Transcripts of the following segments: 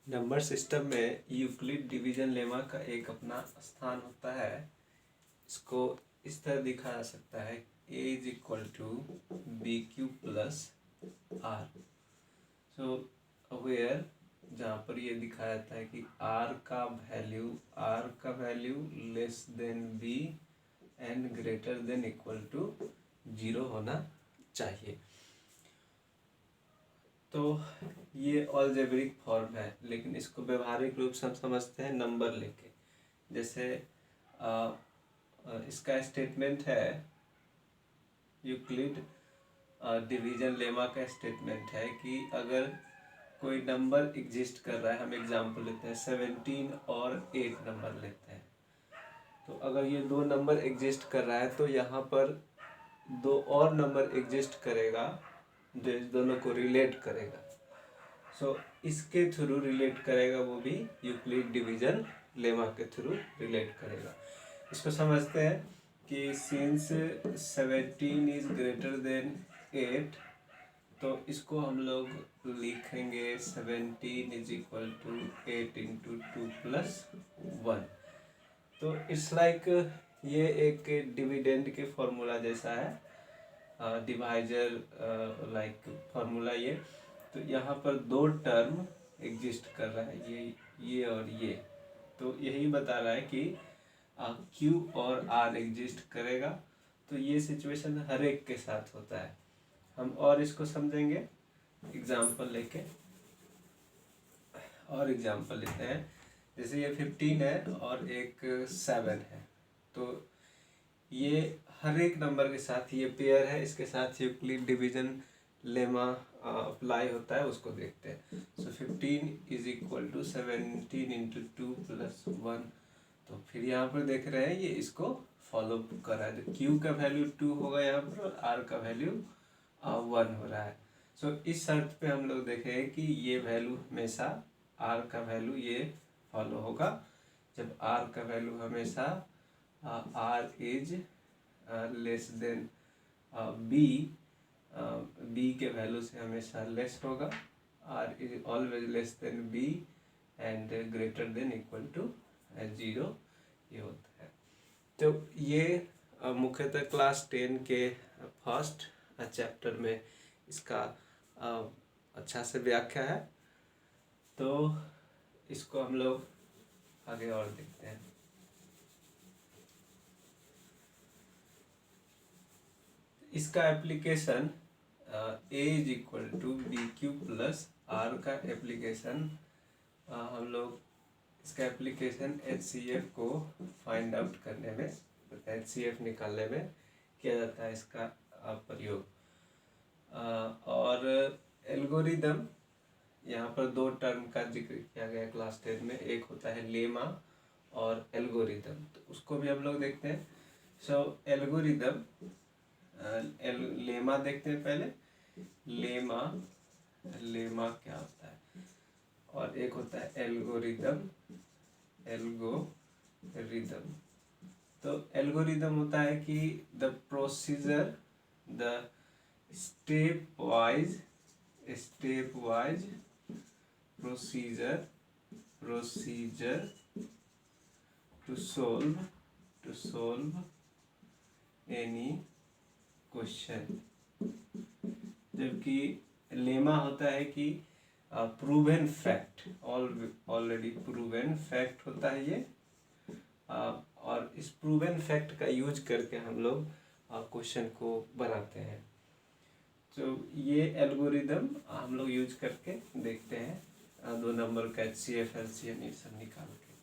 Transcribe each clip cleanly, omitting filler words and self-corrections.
Number system में Euclid division lemma का एक अपना स्थान होता है। इसको इस तरह दिखा जा सकता है, a is equal to B Q plus R. So where जहाँ पर ये दिखाया जाता है कि r का वैल्यू less than b and greater than equal to 0 होना चाहिए। तो ये अलजेब्रिक फॉर्म है, लेकिन इसको व्यवहारिक रूप से हम समझते हैं नंबर लेके। जैसे इसका स्टेटमेंट है, यूक्लिड डिवीजन लेमा का स्टेटमेंट है कि अगर कोई नंबर एग्जिस्ट कर रहा है, हम एग्जांपल लेते हैं 17 और 8 नंबर लेते हैं। तो अगर ये दो नंबर एग्जिस्ट कर रहा है तो यहाँ पर दो और नंबर एग्जिस्ट करेगा जो इस दोनों को रिलेट करेगा। सो इसके थ्रू रिलेट करेगा, वो भी यूक्लिड डिवीजन लेमा के थ्रू रिलेट करेगा। इसको समझते हैं कि सिंस 17 इज ग्रेटर देन 8, तो इसको हम लोग लिखेंगे 17 is equal to 8 into 2 plus 1। तो इट्स लाइक ये एक डिविडेंड के फॉर्मूला जैसा है, डिवाइजर लाइक फार्मूला ये। तो यहाँ पर दो टर्म एग्जिस्ट कर रहा है, ये और ये। तो यही बता रहा है कि Q और R एग्जिस्ट करेगा। तो ये सिचुएशन हर एक के साथ होता है। हम और इसको समझेंगे एग्जाम्पल लेके, और एग्जाम्पल लेते हैं। जैसे ये 15 है और एक 7 है, तो ये हर एक नंबर के साथ ये पेयर है, इसके साथ यूक्लिड डिवीजन लेमा अप्लाई होता है, उसको देखते हैं। So 15 is equal to 17 into 2 plus 1। तो फिर यहाँ पर देख रहे हैं ये इसको फॉलो कर रहा है। तो Q का वैल्यू 2 होगा यहाँ पर और R का वैल्यू 1 हो रहा है। सो इस शर्त पे हम लोग देखेंगे कि ये वैल्यू हमेशा R का वैल्यू ये फॉलो होगा। जब R का वैल्यू हमेशा R is less than B के वैल्यू से हमेशा लेस होगा। R is always less than B and greater than equal to 0, ये होता है। तो ये मुख्यतः क्लास 10 के फर्स्ट चैप्टर में इसका अच्छा से व्याख्या है। तो इसको हम लोग आगे और देखते हैं। इसका application A is equal to B Q plus R का एप्लीकेशन हम लोग इसका एप्लीकेशन HCF को फाइंड आउट करने में, HCF निकालने में किया जाता है इसका प्रयोग। और एल्गोरिदम, यहाँ पर दो टर्म का जिक्र किया गया क्लास 10 में, एक होता है लेमा और एल्गोरिदम। तो उसको भी हम लोग देखते हैं। सो एल्गोरिदम, लेमा देखते हैं पहले। लेमा क्या होता है, और एक होता है एल्गोरिदम। तो एल्गोरिदम होता है कि the procedure, the step wise procedure to solve any question. जबकि लेमा होता है कि proven fact, already proven fact होता है ये। और इस प्रूवन फैक्ट का यूज करके हम लोग क्वेश्चन को बनाते हैं। तो ये एल्गोरिदम हम लोग यूज करके देखते हैं, दो नंबर का HCF LCM ये सब निकाल के।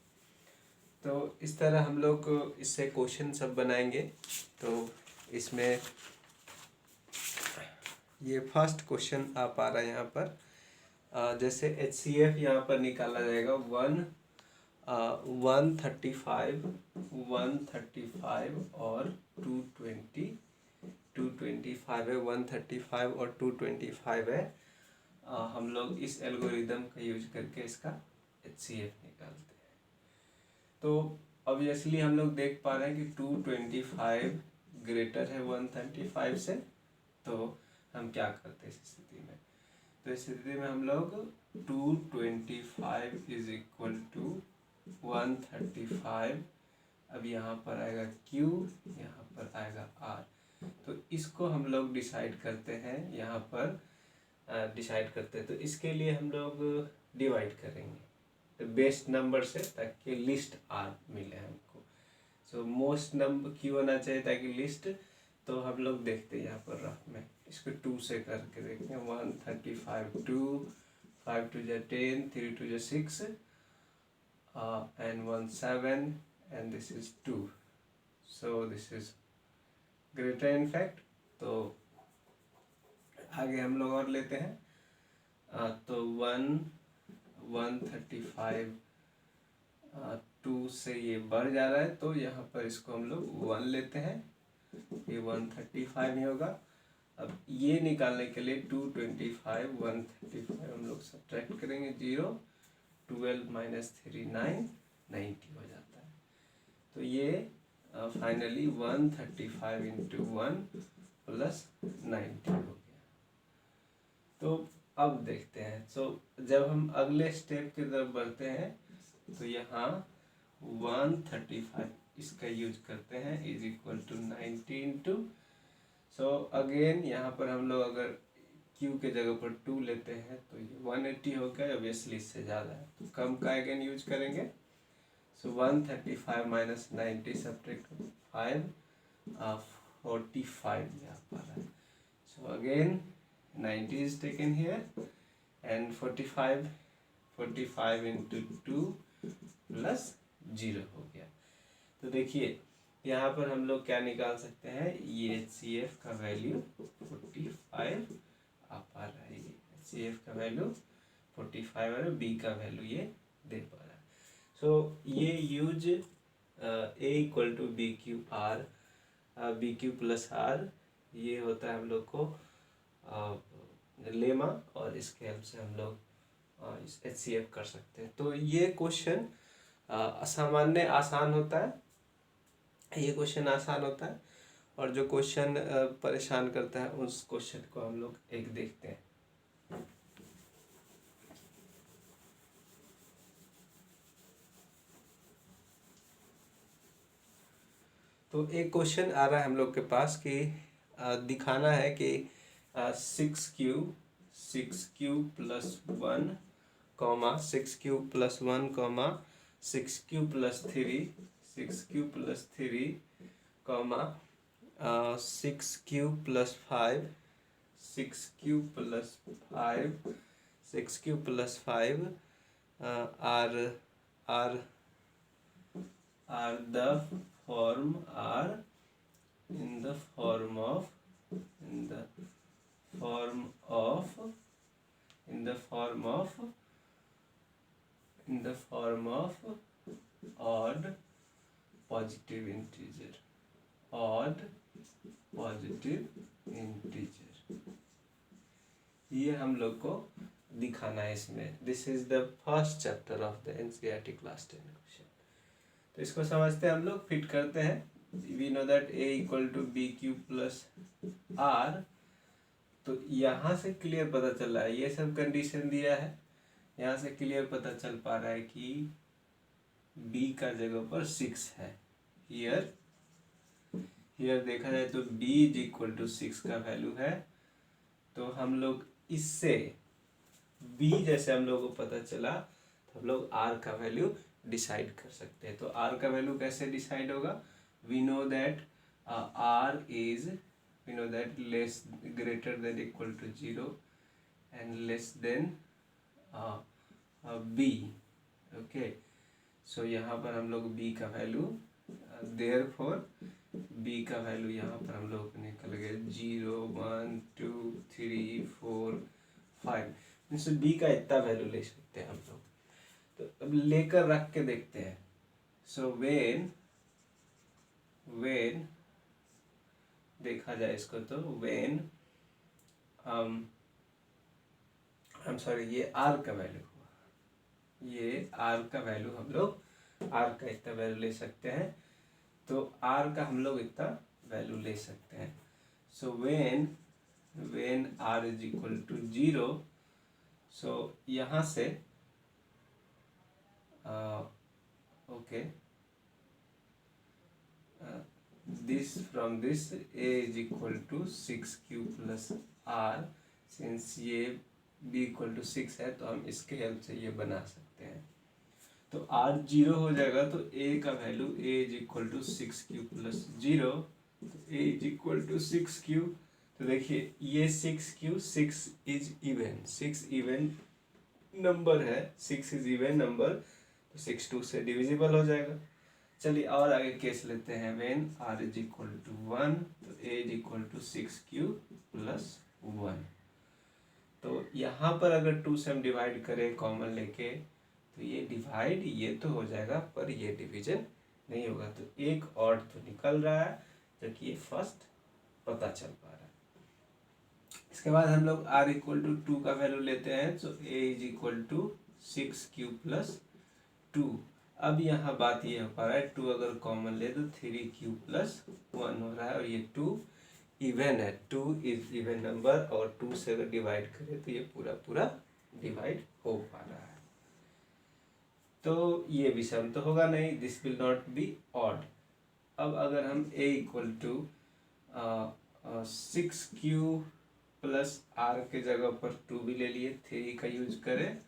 तो इस तरह हम लोग इससे क्वेश्चन सब बनाएंगे। तो इसमें ये फर्स्ट क्वेश्चन आप आ रहा है यहाँ पर। जैसे HCF यहाँ पर निकाला जाएगा 135 और 225 है, 135 और 225 है। हम लोग इस एल्गोरिदम का यूज करके इसका HCF निकालते हैं। तो ऑब्वियसली हम लोग देख पा रहे हैं कि 225 ग्रेटर है 135 से। तो हम क्या करते हैं इस स्थिति में, तो इस स्थिति में हम लोग 225 इज इक्वल टू 135, अब यहाँ पर आएगा Q, यहाँ पर आएगा R। तो इसको हम लोग डिसाइड करते हैं, यहाँ पर डिसाइड करते हैं। तो इसके लिए हम लोग डिवाइड करेंगे तो बेस्ट नंबर से, ताकि लिस्ट R मिले हमको। सो मोस्ट नंबर Q होना चाहिए ताकि लिस्ट, तो हम लोग देखते हैं यहाँ पर रफ में, इसको 2 से करके देखते हैं। 135, 2, 5 2 जा 10, 3 2 जा 6 and 1 7 and this is 2, so this is greater in fact। तो आगे हम लोग और लेते हैं, तो 135 2 से ये बढ़ जा रहा है, तो यहाँ पर इसको हम लोग 1 लेते हैं, ये 135 ही होगा। अब ये निकालने के लिए 225 135 हम लोग सब्ट्रैक्ट करेंगे, 0 12 माइनस 3 9 90 हो जाता है। तो ये फाइनली 135 इंटू 1 प्लस 90 हो गया। तो अब देखते हैं, जब हम अगले स्टेप की तरफ बढ़ते हैं तो यहाँ 135 इसका यूज करते हैं, is equal to 90 into, so again यहाँ पर हम लोग अगर Q के जगह पर 2 लेते हैं तो ये 180 हो गया, ऑब्वियसली इससे ज़्यादा है तो कम का अगेन यूज करेंगे। सो 135 माइनस 90 सब्ट्रैक्ट 5 45 यहाँ पर है। So again 90 is taken here and 45 into 2 plus 0 हो गया। तो देखिए यहाँ पर हम लोग क्या निकाल सकते हैं, ये HCF का वैल्यू 45 आ पा रहा है, ये HCF का वैल्यू 45 और B का वैल्यू ये दे पा रहा है। सो ये use A equal to B Q R, B Q plus R, ये होता है हम लोग को लेमा, और इसके हेल्प से हम लोग HCF कर सकते हैं। तो ये क्वेश्चन सामान्य आसान होता है, ये क्वेश्चन आसान होता है, और जो क्वेश्चन परेशान करता है उस क्वेश्चन को हम लोग एक देखते हैं। तो एक क्वेश्चन आ रहा है हम लोग के पास कि दिखाना है कि 6Q plus 1 comma 6Q plus 1 comma 6Q plus 3 comma 6Q plus 5 6Q plus 5 are the form are in the form of odd positive integer, ये हम लोग को दिखाना है इसमें। This is the first chapter of the NCERT class 10 question. तो इसको समझते हैं हम लोग, फिट करते हैं। We know that A equal to B Q plus R, तो यहाँ से क्लियर पता चल रहा है, ये सब कंडीशन दिया है, यहाँ से क्लियर पता चल पा रहा है कि B का जगह पर 6 है। हियर देखा जाए तो B इज इक्वल टू 6 का वैल्यू है, तो हम लोग इससे B जैसे हम लोग को पता चला तो हम लोग R का वैल्यू डिसाइड कर सकते हैं। तो R का वैल्यू कैसे डिसाइड होगा, we know that R is less greater than equal to 0 and less than B। Okay, so यहाँ पर हम लोग B का वैल्यू, देयरफॉर B का वैल्यू यहाँ पर हम लोग निकल गए 0 1 2 3 4 5, मीन्स B का इतना वैल्यू ले सकते हैं हम लोग। तो अब लेकर रख के देखते हैं। सो वेन देखा जाए इसको, तो वेन ये R का वैल्यू हुआ, ये R का वैल्यू हम लोग R का इतना वैल्यू ले सकते हैं, तो R का हम लोग इतना वैल्यू ले सकते हैं। So when R is equal to 0, so यहाँ से okay, this from this a is equal to 6q plus R, since ये b इक्वल टू 6 है तो हम इसके हेल्प से ये बना सकते हैं। तो r 0 हो जाएगा तो a का value a is equal to 6q plus 0, तो a is equal to 6q। तो देखिए ये 6q, 6 is even, 6 even number है, 6 इज इवन नंबर, तो 6 2 से डिविजिबल हो जाएगा। चलिए और आगे केस लेते हैं, when r is equal to 1 तो a is equal to 6q plus 1। तो यहाँ पर अगर 2 से हम डिवाइड करें कॉमन लेके तो ये डिवाइड ये तो हो जाएगा पर ये डिवीजन नहीं होगा, तो एक और तो निकल रहा है जबकि ये फर्स्ट पता चल पा रहा है। इसके बाद हम लोग r इक्वल टू 2 का वैल्यू लेते हैं, तो a is equal to 6q plus 2। अब यहाँ बात ये हो पा रहा है 2 अगर कॉमन ले तो 3q प्लस 1 हो रहा है, और ये 2 इवन है, 2 इज इवन नंबर, और 2 से अगर डिवाइड करें तो ये पूरा पूरा डिवाइड हो पा रहा है। तो ये विषम तो होगा नहीं, this will not be odd. अब अगर हम a equal to 6q plus R के जगह पर 2 भी ले लिए, 3 का यूज करें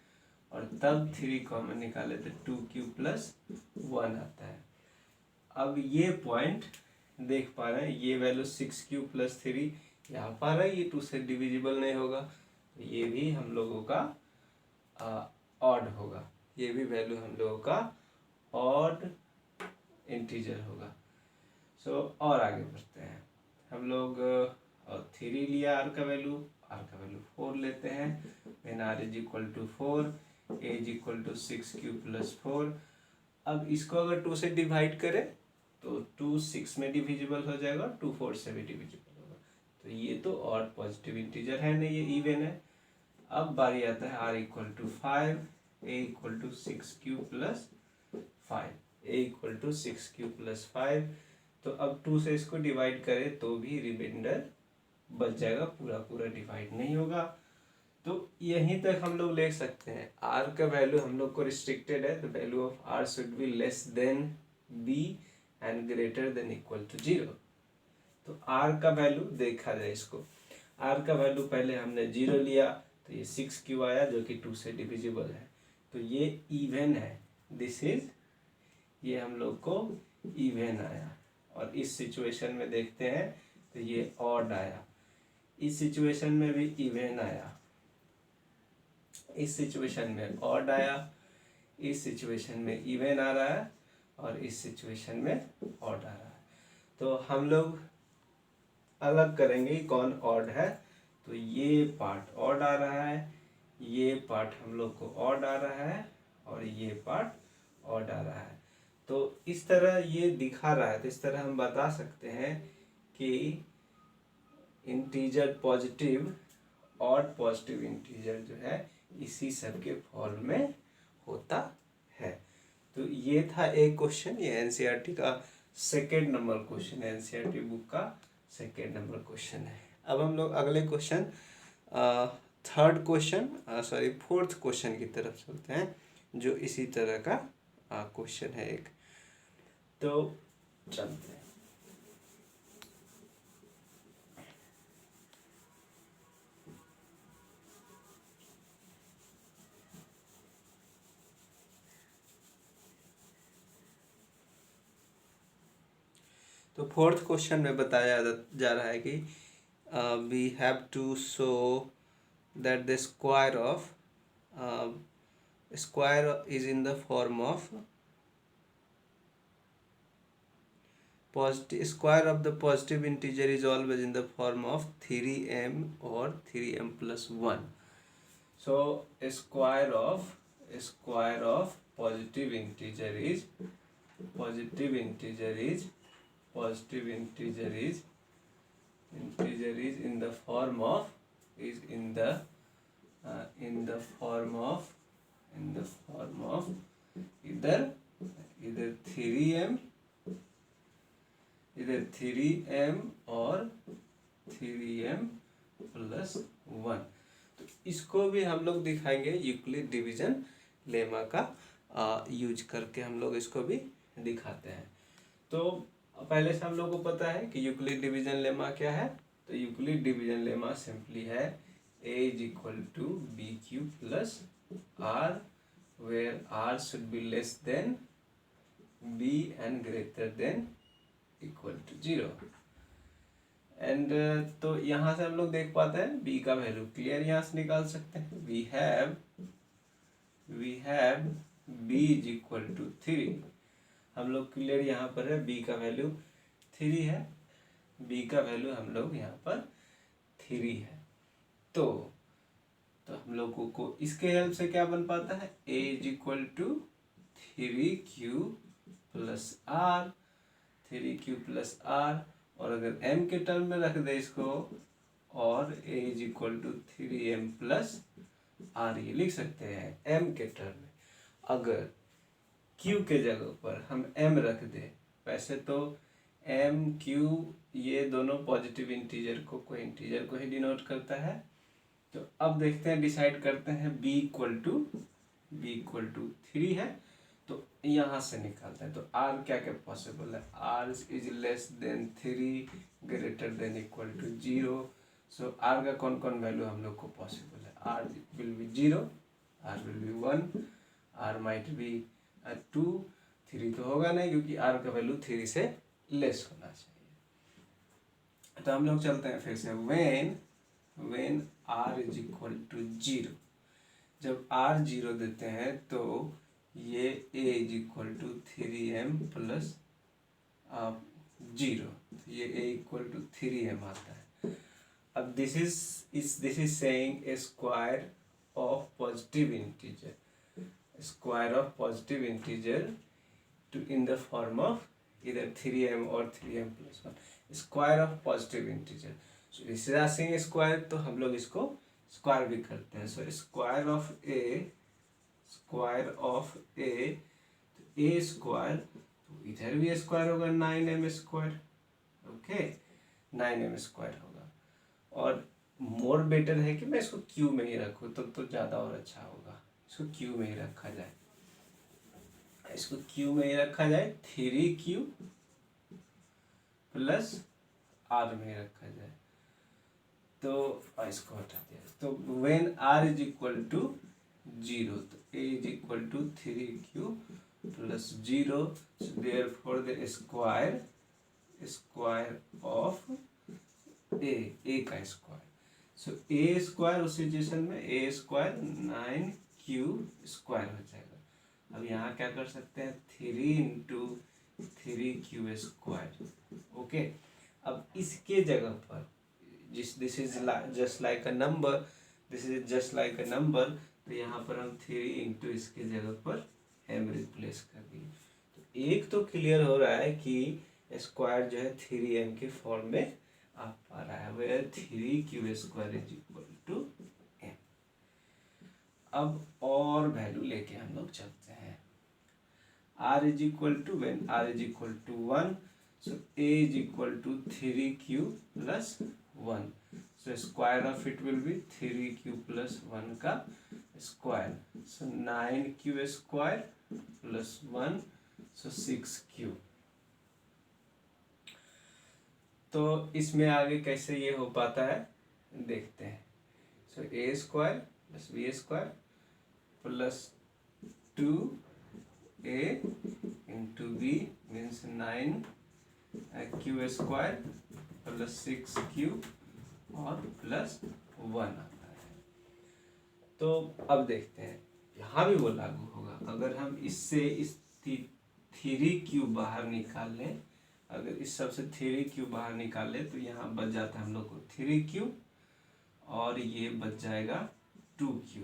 और तब 3 कॉमन निकाले तो 2q प्लस 1 आता है। अब ये पॉइंट देख पा रहे हैं, ये वैल्यू 6q प्लस 3 यहाँ पा रहा है, ये 2 से डिविजिबल नहीं होगा, तो ये भी हम लोगों का ऑड होगा, ये भी वैल्यू हम लोगों का ऑड इंटीजर होगा। सो और आगे बढ़ते हैं, हम लोग 3 लिया r का वैल्यू 4 लेते हैं, when r is equal to 4 a is equal to 6q plus 4। अब इसको अगर 2 से डिवाइड करें तो 2 6 में डिविजिबल हो जाएगा, 2 4 से भी डिविजिबल होगा, तो ये तो और पॉजिटिव इंटीजर है नहीं, ये इवन है। अब बारी आता है r equal to 5, a equal to 6q plus 5, a equal to 6q plus 5। तो अब 2 से इसको डिवाइड करें तो भी रिमाइंडर बच जाएगा, पूरा पूरा डिवाइड नहीं होगा। तो यहीं तक हम लोग ले सकते हैं, r का वैल्यू हम लोग को रिस्ट्रिक्टेड है, तो value of r should be less than b and greater than equal to 0। तो r का वैल्यू देखा जाए, इसको r का वैल्यू पहले हमने 0 लिया तो ये 6q आया जो कि 2 से डिविजिबल है, तो ये इवन है, दिस इज, ये हम लोग को इवन आया। और इस सिचुएशन में देखते हैं तो ये ऑड आया, इस सिचुएशन में भी इवन आया, इस सिचुएशन में ऑड आया, इस सिचुएशन में इवन आ रहा है, और इस सिचुएशन में ऑड आ रहा है। तो हम लोग अलग करेंगे कौन ऑड है, तो ये पार्ट ऑड आ रहा है, ये पार्ट हम लोग को ऑड आ रहा है, और ये पार्ट ऑड आ रहा है। तो इस तरह ये दिखा रहा है, तो इस तरह हम बता सकते हैं कि integer positive, odd positive integer जो है इसी सब के फॉर्म में होता है। तो ये था एक क्वेश्चन, ये एनसीईआरटी का सेकेंड नंबर क्वेश्चन है, एनसीईआरटी बुक का सेकेंड नंबर क्वेश्चन है। अब हम लोग अगले question third question sorry fourth question की तरफ चलते हैं, जो इसी तरह का क्वेश्चन है एक। तो चलते हैं, तो फोर्थ क्वेश्चन में बताया जा रहा है कि we have to show that the square is in the form of positive, square of the positive integer is always in the form of 3m or 3m plus 1. So square of positive integer is in the form of either 3m or 3m plus 1। तो इसको भी हम लोग दिखाएंगे Euclid division lemma का use करके हम लोग इसको भी दिखाते हैं। तो पहले से हम लोग को पता है कि यूक्लिड डिवीजन लेमा क्या है। तो यूक्लिड डिवीजन लेमा सिंपली है a is equal to B Q plus are where R should be less than b and greater than equal to 0। And तो यहाँ से हम लोग देख पाते हैं b का वैल्यू क्लियर यहाँ से निकाल सकते हैं। We have b is equal to 3। हम लोग क्लियर यहाँ पर है b का वैल्यू 3 है, b का वैल्यू हम लोग यहाँ पर 3 है। तो हम लोगों को इसके हेल्प से क्या बन पाता है, a is equal to 3q plus R, 3q plus R, और अगर m के टर्म में रख दे इसको और a is equal to 3m plus R, ये लिख सकते हैं m के टर्म में। अगर q के जगह पर हम m रख दे, वैसे तो m q ये दोनों पॉजिटिव इंटीजर को, कोई इंटीजर को ही डिनोट करता है। तो अब देखते हैं, डिसाइड करते हैं b इक्वल टू 3 है, तो यहाँ से निकालते हैं। तो r क्या क्या पॉसिबल है, r is less than 3 greater than equal to 0। So r का कौन कौन वैल्यू हम लोग को पॉसिबल है, r will be 0, r will be 1, r might be 2, 3 तो होगा नहीं क्योंकि r का वैल्यू 3 से लेस होना चाहिए। तो हम लोग चलते हैं फिर से, when r is equal to 0, जब r 0 देते हैं तो ये a is equal to 3m plus 0, ये a इक्वल टू 3m आता है। अब this is saying A square of positive integer, square of positive integer to in the form of either 3m or 3m plus 1, square of positive integer. So this is asking square, तो हम लोग इसको square भी करते हैं। सो square of ए, तो ए square, तो इधर भी स्क्वायर होगा 9m square, okay 9m square होगा। और मोर बेटर है कि मैं इसको क्यू में ही रखूँ, तो ज़्यादा और अच्छा होगा, इसको क्यू में ही रखा जाए, इसको क्यू में ही रखा जाए, 3q प्लस r में ही रखा जाए। तो इसको हटा दिया, तो when r is equal to 0, तो a is equal to 3q plus 0, so therefore the square of a का स्क्वायर। सो a स्क्वायर उस सिचुएशन में a स्क्वायर 9q स्क्वायर हो जाएगा। अब यहाँ क्या कर सकते हैं, 3 इंटू 3q स्क्वायर, ओके। अब इसके जगह पर this is just like a number, तो यहाँ पर हम 3 इंटू इसके जगह पर m रिप्लेस कर दिए। तो एक तो क्लियर हो रहा है कि स्क्वायर जो है 3m के फॉर्म में आ पा रहा है, where 3q square is equal to m। अब और वैल्यू लेके हम लोग चलते हैं, r is equal to, when r is equal to 1, so a is equal to 3q plus 1, so square of it will be 3q plus 1 का square, so 9q square plus 1, so 6q। तो इसमें आगे कैसे ये हो पाता है देखते हैं। सो a square plus b square plus 2a into b means 9q square plus 6q और प्लस 1 आता है। तो अब देखते हैं, यहाँ भी वो लागू होगा। अगर हम इससे इस 3q बाहर निकाल लें, अगर इस सब से 3q बाहर निकाल लें तो यहाँ बच जाता है हम लोग को 3q, और ये बच जाएगा 2q,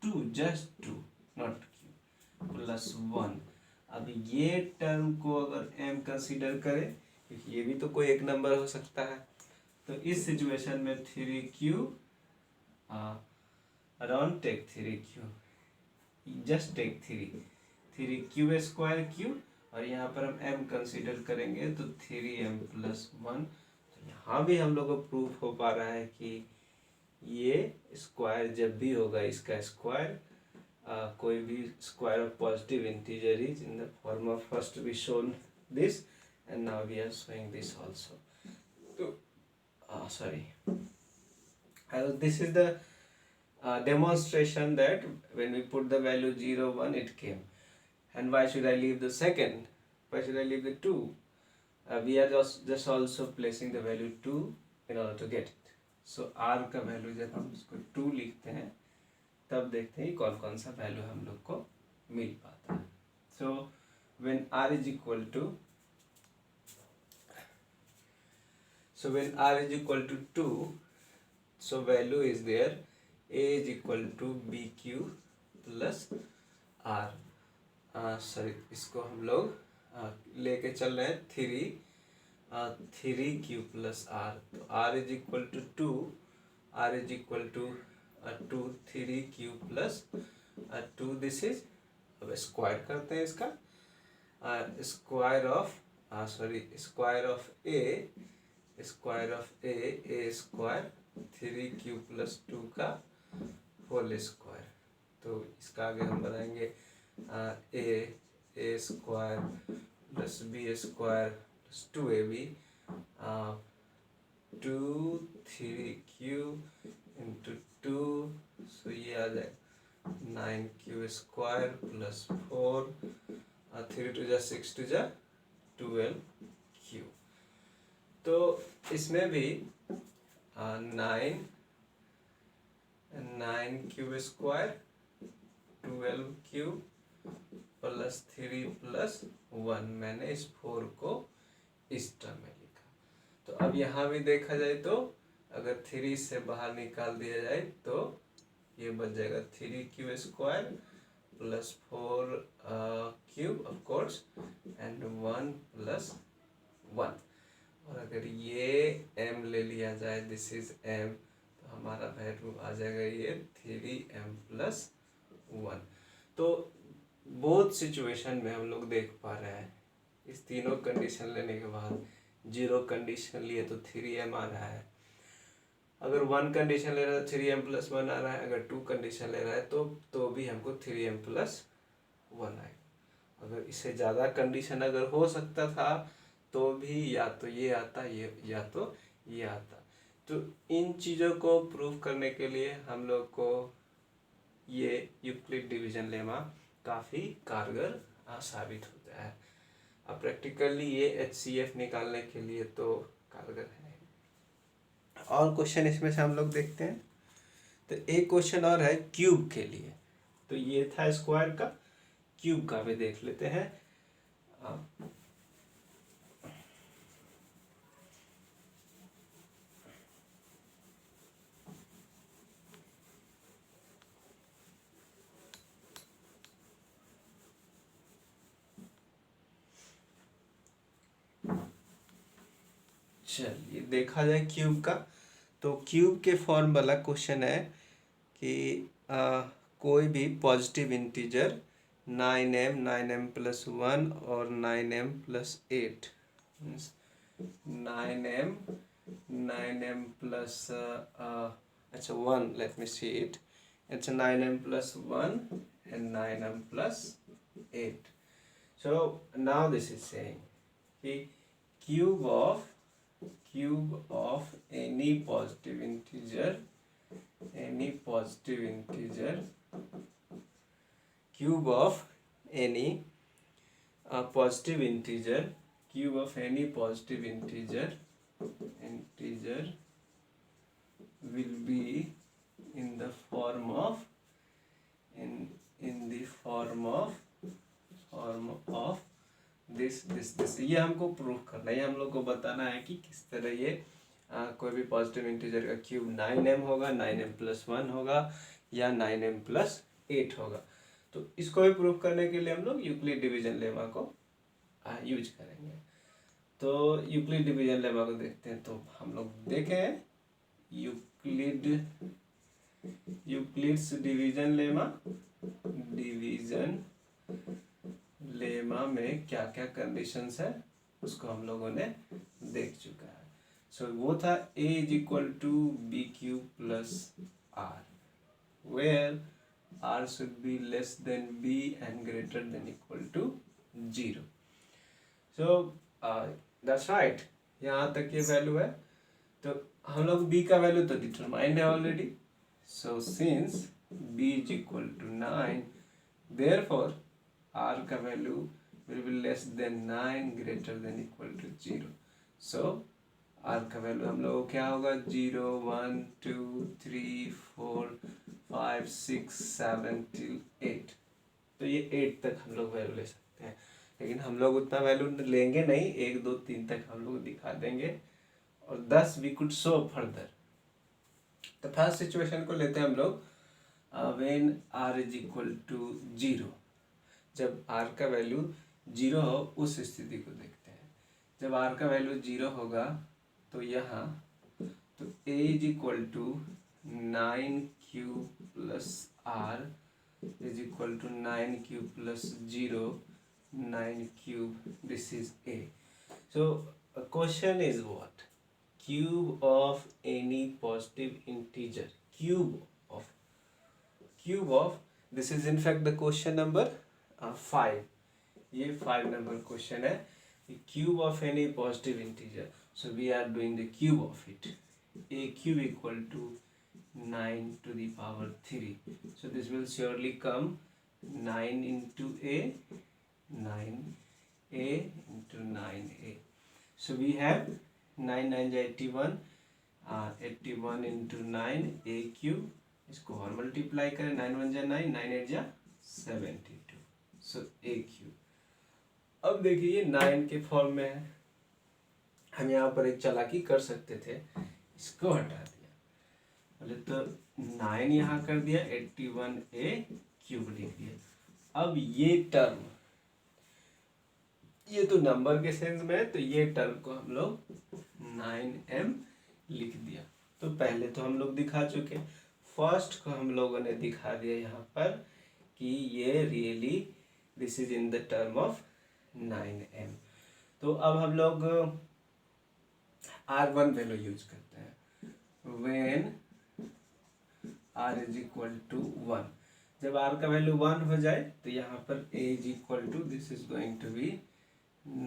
2 just 2 not q plus 1। अब ये टर्म को अगर m कंसीडर करें, क्योंकि ये भी तो कोई एक नंबर हो सकता है, तो इस सिचुएशन में 3q around take 3q, just take 3q square q, और यहाँ पर हम m कंसीडर करेंगे तो 3m प्लस 1। तो यहाँ भी हम लोग को प्रूफ हो पा रहा है कि ये स्क्वायर जब भी होगा इसका स्क्वायर, कोई भी square of positive integer is in the form of, first we shown this and now we are showing this also. तो sorry, this is the demonstration that when we put the value 0 1 it came. And why should I leave the second, why should I leave the 2? We are just also placing the value 2 in order to get it. So r का value जब हम उसको 2 लिखते हैं तब देखते हैं कौन कौन सा वैल्यू हम लोग को मिल पाता है. So when r is equal to, so when r is equal to 2, so value is there a is equal to bq plus r. Sorry, इसको हम लोग लेके चल रहे हैं 3q प्लस r. तो r is equal to 2, r is equal to 2 3q plus 2. This is, अब square करते हैं इसका, square of square of a square 3q plus 2 का होल स्क्वायर. तो इसका आगे हम बनाएंगे a square plus b square plus 2ab 2 3q into 2. सो ये आ जाएगा 9q स्क्वायर प्लस 4, 3 टू जा 6 टू जा 12q. तो इसमें भी 9q square 12q plus 3 plus 1. मैंने इस 4 को इस टर्म में लिखा. तो अब यहाँ भी देखा जाए तो अगर 3 से बाहर निकाल दिया जाए तो ये बच जाएगा 3q square plus 4q of course and 1 plus 1. और अगर ये m ले लिया जाए, दिस इज m, तो हमारा वैल्यू आ जाएगा ये 3m प्लस 1. तो बोथ सिचुएशन में हम लोग देख पा रहे हैं इस तीनों कंडीशन लेने के बाद 0 कंडीशन लिए तो 3m आ रहा है, अगर 1 कंडीशन ले रहा है 3m प्लस 1 आ रहा है, अगर 2 कंडीशन ले रहा है तो भी हमको 3m प्लस 1 आएगा. अगर इससे ज़्यादा कंडीशन अगर हो सकता था तो भी या तो ये आता या तो ये आता. तो इन चीज़ों को प्रूव करने के लिए हम लोग को ये यूक्लिड डिवीजन लेमा काफ़ी कारगर साबित होता है. अब प्रैक्टिकली ये HCF निकालने के लिए तो कारगर है. और क्वेश्चन इसमें से हम लोग देखते हैं. तो एक क्वेश्चन और है क्यूब के लिए. तो ये था स्क्वायर का, क्यूब का भी देख लेते हैं. चलिए देखा जाए क्यूब का. तो क्यूब के फॉर्म वाला क्वेश्चन है कि कोई भी पॉजिटिव इंटीजर 9m प्लस 1 और 9m प्लस 8, 9m प्लस अच्छा 1, let me see it. It's 9m plus 1 and 9m plus 8. So now this is saying कि cube of any positive integer, cube of any positive integer will be in the form of this. ये हमको proof करना है, ये हम लोग को बताना है कि किस तरह ये कोई भी पॉजिटिव इंटीजर का क्यूब 9m होगा, 9m प्लस 1 होगा या 9m प्लस 8 होगा. तो इसको भी प्रूफ करने के लिए हम लोग यूक्लिड डिवीजन लेमा को यूज करेंगे. तो यूक्लिड डिवीजन लेमा को देखते हैं. तो हम लोग देखें यूक्लिड्स डिवीजन लेमा में क्या क्या कंडीशंस है उसको हम लोगों ने देख चुका है. सो वो था a is equal to b cube plus are, where r should be less than b and greater than equal to 0. So that's right, यहाँ तक ये वैल्यू है. तो हम लोग b का वैल्यू तो डिटरमाइंड है already. So since b is equal to 9, therefore r का value will be less than 9 greater than equal to 0. so r का वैल्यू हम लोग को क्या होगा 0 1 2 3 4 5 6 7 till 8. तो ये 8 तक हम लोग वैल्यू ले सकते हैं, लेकिन हम लोग उतना वैल्यू लेंगे नहीं, 1 2 3 तक हम लोग दिखा देंगे और 10 वी कुड शो फर्दर. तो फर्स्ट सिचुएशन को लेते हैं हम लोग when r is equal to 0. जब r का वैल्यू 0 हो उस स्थिति को देखते हैं. जब r का वैल्यू 0 होगा तो यहाँ तो a is equal to 9 cube plus r is equal to 9 cube plus 0 9 cube. This is a. So question is what? Cube of any positive integer. Cube of this is in fact the question number 5. ये 5 number question है. Cube of any positive integer. So we are doing the cube of it. a cube equal to 9 to the power 3. So this will surely come 9 into a, 9a into 9a. So we have 9 9 is 81, 81 into 9 a cube. इसको और multiply करें, 9 1 जा 9, 9 8 जा 72. सो a cube. अब देखिए ये 9 के form में है. हम यहाँ पर एक चालाकी कर सकते थे, इसको हटा दिया, बोले तो 9 यहाँ कर दिया, 81 a क्यूब लिख दिया. अब ये टर्म, ये तो नंबर के सेंस में है, तो ये टर्म को हम लोग 9m लिख दिया. तो पहले तो हम लोग दिखा चुके, फर्स्ट को हम लोगों ने दिखा दिया यहाँ पर कि ये really this is in the term of 9m. तो अब हम लोग r1 वैल्यू यूज करते हैं. When r is equal to 1, जब r का वैल्यू 1 हो जाए तो यहाँ पर a is equal to this is going to be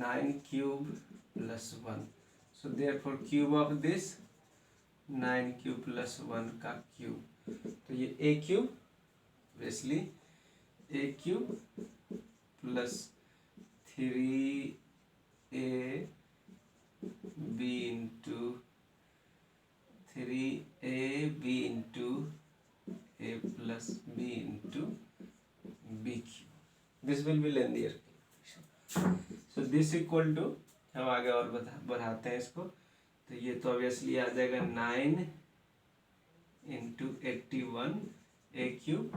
9 cube plus 1. So therefore cube of this 9 cube plus 1 का क्यूब. तो ये a cube, basically a cube plus 3ab into 3ab into a plus b into b cube. This will be lengthier. So this equal to, हम आगे और बढ़ाते हैं इसको, तो ये तो ऑब्वियसली आ जाएगा 9 इंटू 81 a क्यूब,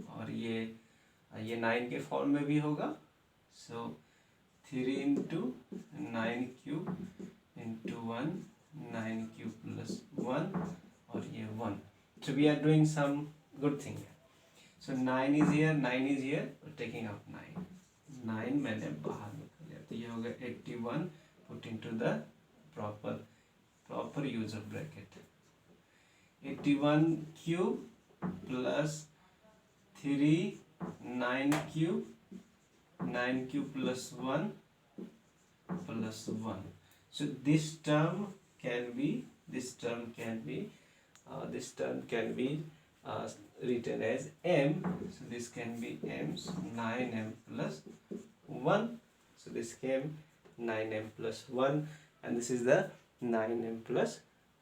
और ये 9 के फॉर्म में भी होगा. सो 3 into 9 cube into 1, 9 cube plus 1, और ये 1. So we are doing some good thing. So 9 is here, 9 is here, taking out 9 मैंने बाहर निकाल लिया, तो ये हो गया 81 put into the proper use of bracket. 81 cube plus 3 9 cube, 9 cube plus 1 plus 1. So this term can be written as m. So this can be m. So 9m plus 1. So this came 9m plus 1, and this is the 9m plus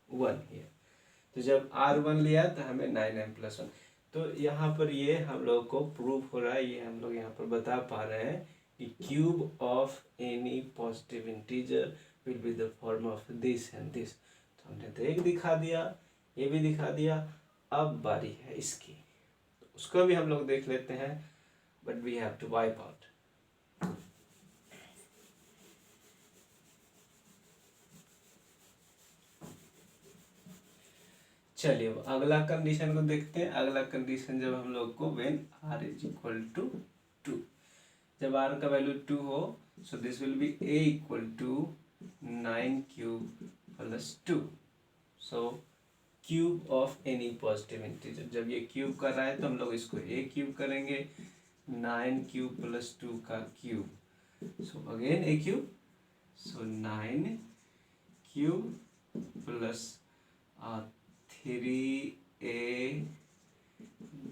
1 here. तो जब r1 लिया तो हमें 9m plus 1. तो यहाँ पर ये हम लोग को प्रूफ हो रहा है, ये हम लोग यहाँ पर बता पा रहे हैं कि cube of any positive integer will be the form of this and this. तो हमने तो एक दिखा दिया, ये भी दिखा दिया. अब बारी है इसकी, तो उसको भी हम लोग देख लेते हैं, but we have to wipe out. चलिए अगला कंडीशन को देखते हैं. अगला कंडीशन जब हम लोग को when r is equal to 2, जब r का वैल्यू 2 हो, so this will be a equal to 9 cube plus 2. So cube of any positive integer. जब ये क्यूब कर रहा है तो हम लोग इसको ए क्यूब करेंगे. 9 क्यूब प्लस 2 का cube. So again a cube. So 9 cube plus 3a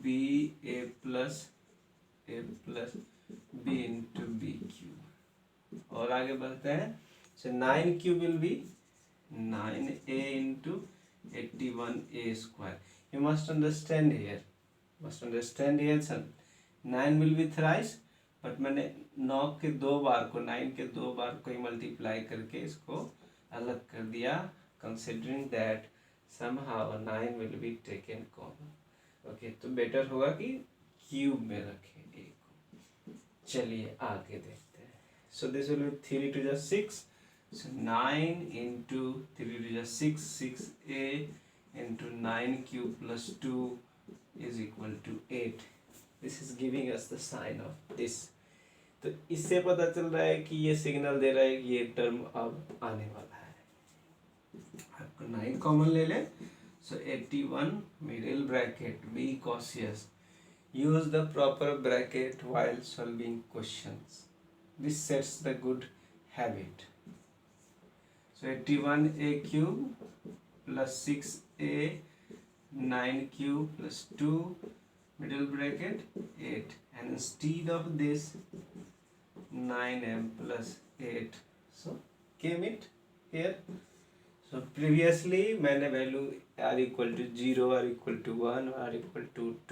b a plus b into b cube. और आगे बढ़ते हैं. So 9 cube will be 9a into 81a square. You must understand here. Son. 9 will be thrice, but मैंने 9 के 2 बार को 9 के 2 बार को ही multiply करके इसको अलग कर दिया. Considering that somehow 9 will be taken common. Okay, तो बेटर होगा कि क्यूब में रखें a को. चलिए आगे देखते हैं. So this will be 3 to the 6. So 9 into 3 to the 6, 6a into 9 cube plus 2 is equal to 8. This is giving us the sign of this. तो इससे पता चल रहा है कि ये सिग्नल दे रहा है कि ये टर्म अब आने वाला है. आपको 9 कॉमन ले लें. So 81 middle bracket, be cautious. Use the proper bracket while solving questions. This sets the good habit. So 81a cube plus 6a 9 cube plus 2 middle bracket 8, and instead of this 9m plus 8, so came it here. So previously मैंने value r equal to 0, r equal to 1, r equal to 2